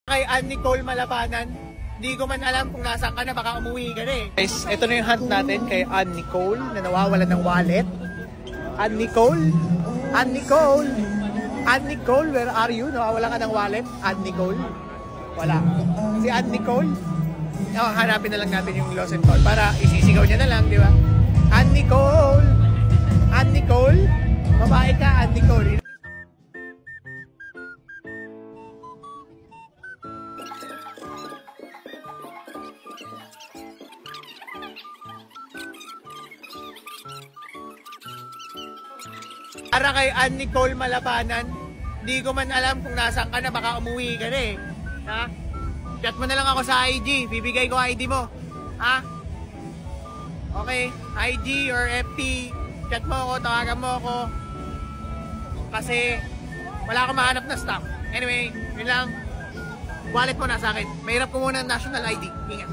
Kay Ann Nicole Malabanan, di ko man alam kung nasaan ka na, baka umuwi ka na eh. Guys, ito na yung hunt natin kay Ann Nicole na nawawalan ng wallet. Ann Nicole? Ann Nicole? Ann Nicole, where are you? Nawawala ka ng wallet? Ann Nicole? Wala. Si Ann Nicole? Oh, hanapin na lang natin yung lost and found para isisigaw niya na lang, di ba? Ann Nicole! Ann Nicole? Babae ka, Ann Nicole. Para kay Ann Nicole Malabanan, di ko man alam kung nasaan ka na, baka umuwi ka na eh. Ha? Chat mo na lang ako sa IG, bibigay ko ID mo. Ha? Okay, IG or FT, chat mo ako, tawagan mo ako. Kasi wala akong mahanap na stock. Anyway, yun lang. Wallet mo na sa akin. Mahirap ko muna ng national ID. Ingat.